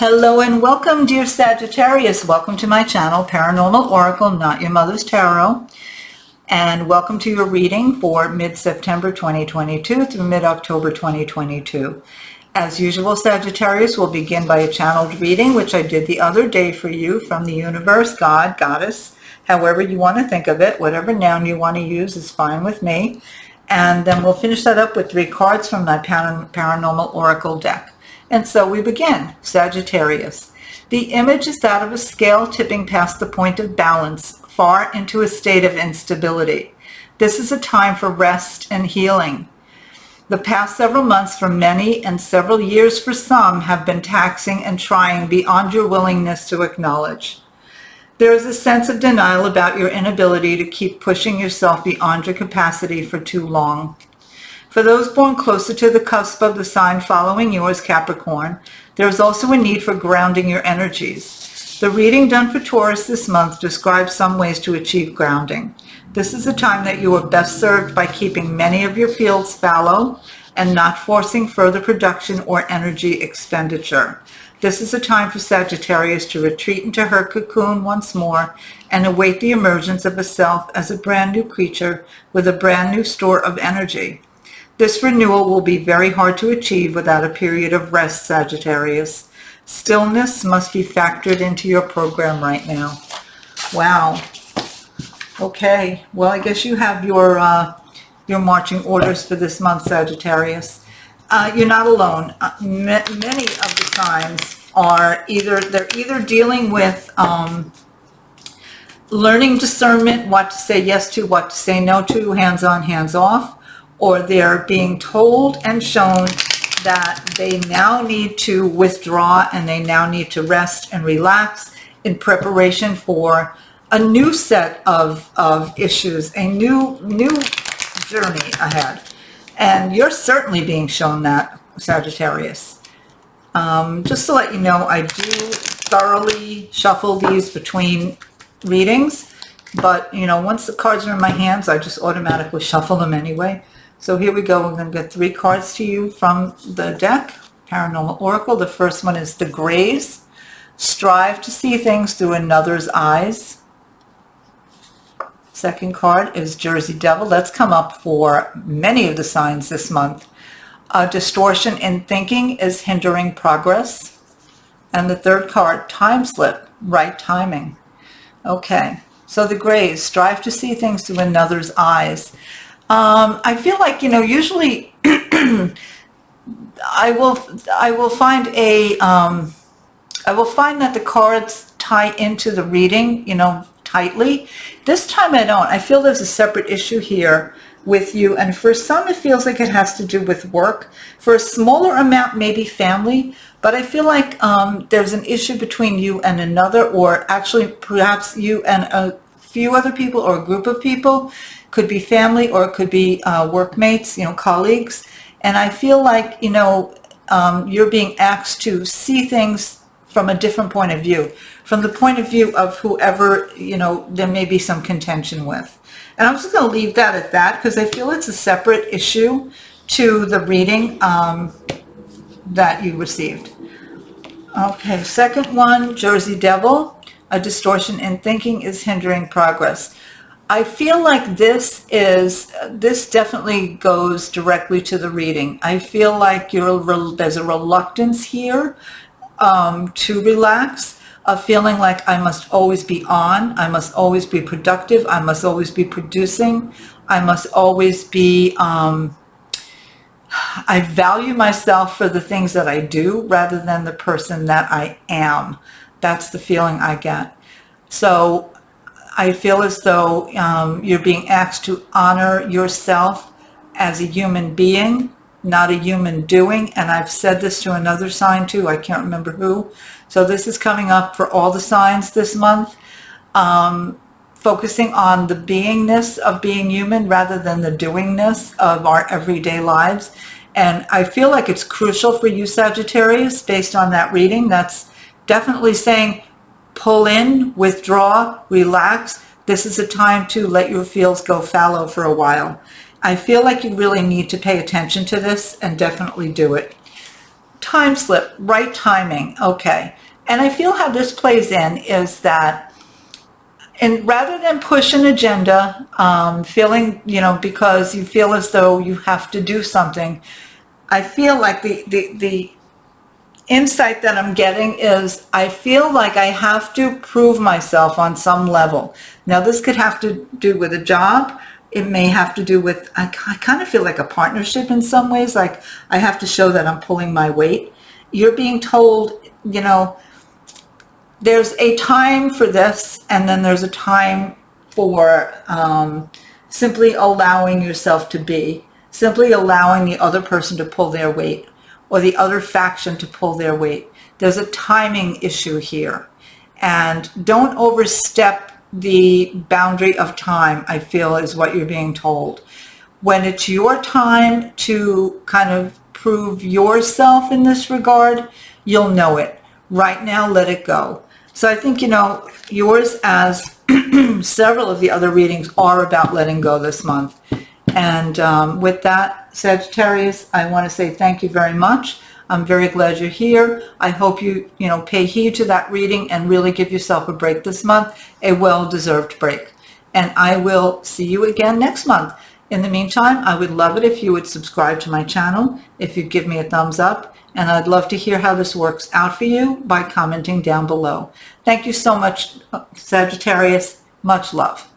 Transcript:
Hello and welcome, dear Sagittarius. Welcome to my channel, Paranormal Oracle, Not Your Mother's Tarot. And welcome to your reading for mid-September 2022 through mid-October 2022. As usual, Sagittarius, will begin by a channeled reading, which I did the other day for you from the universe, God, Goddess, however you want to think of it. Whatever noun you want to use is fine with me. And then we'll finish that up with 3 cards from my Paranormal Oracle deck. And so we begin. Sagittarius. The image is that of a scale tipping past the point of balance, far into a state of instability. This is a time for rest and healing. The past several months for many and several years for some have been taxing and trying beyond your willingness to acknowledge. There is a sense of denial about your inability to keep pushing yourself beyond your capacity for too long. For those born closer to the cusp of the sign following yours, Capricorn, there is also a need for grounding your energies. The reading done for Taurus this month describes some ways to achieve grounding. This is a time that you are best served by keeping many of your fields fallow and not forcing further production or energy expenditure. This is a time for Sagittarius to retreat into her cocoon once more and await the emergence of a self as a brand new creature with a brand new store of energy. This renewal will be very hard to achieve without a period of rest, Sagittarius. Stillness must be factored into your program right now. Wow. Okay. Well, I guess you have your marching orders for this month, Sagittarius. You're not alone. Many of the signs are either dealing with learning discernment, what to say yes to, what to say no to, hands on, hands off, or they're being told and shown that they now need to withdraw and they now need to rest and relax in preparation for a new set of issues, a new journey ahead. And you're certainly being shown that, Sagittarius. Just to let you know, I do thoroughly shuffle these between readings, but once the cards are in my hands, I just automatically shuffle them anyway. So here we go. We're going to get 3 cards to you from the deck, Paranormal Oracle. The first one is the Grays. Strive to see things through another's eyes. Second card is Jersey Devil. That's come up for many of the signs this month. A distortion in thinking is hindering progress. And the third card, Time Slip, right timing. Okay, so the Grays, strive to see things through another's eyes. I feel like, usually I will find that the cards tie into the reading, tightly. This time I don't. I feel there's a separate issue here with you, and for some it feels like it has to do with work. For a smaller amount, maybe family, but I feel like there's an issue between you and another, or actually perhaps you and a few other people or a group of people. Could be family, or it could be workmates, colleagues. And I feel like, you're being asked to see things from a different point of view, from the point of view of whoever, there may be some contention with. And I'm just going to leave that at that, because I feel it's a separate issue to the reading that you received. Okay, second one, Jersey Devil. A distortion in thinking is hindering progress. I feel like this definitely goes directly to the reading. I feel like there's a reluctance here to relax, a feeling like I must always be on, I must always be productive, I must always be producing, I must always be, I value myself for the things that I do rather than the person that I am. That's the feeling I get. So I feel as though you're being asked to honor yourself as a human being, not a human doing. And I've said this to another sign too. I can't remember who. So this is coming up for all the signs this month. Focusing on the beingness of being human rather than the doingness of our everyday lives. And I feel like it's crucial for you, Sagittarius, based on that reading. That's definitely saying, pull in, withdraw, relax. This is a time to let your fields go fallow for a while. I feel like you really need to pay attention to this and definitely do it. time slip, right timing. Okay. And I feel how this plays in is that, and rather than push an agenda, feeling, because you feel as though you have to do something, I feel like the insight that I'm getting is I feel like I have to prove myself on some level. Now, this could have to do with a job. It may have to do with, I kind of feel like a partnership in some ways, like I have to show that I'm pulling my weight. You're being told, there's a time for this, and then there's a time for simply allowing yourself to be, simply allowing the other person to pull their weight, or the other faction to pull their weight. There's a timing issue here. And don't overstep the boundary of time, I feel, is what you're being told. When it's your time to kind of prove yourself in this regard, you'll know it. Right now, let it go. So I think, yours, as several of the other readings, are about letting go this month. And with that, Sagittarius, I want to say thank you very much. I'm very glad you're here. I hope you, pay heed to that reading and really give yourself a break this month, a well-deserved break. And I will see you again next month. In the meantime, I would love it if you would subscribe to my channel, if you'd give me a thumbs up, and I'd love to hear how this works out for you by commenting down below. Thank you so much, Sagittarius. Much love.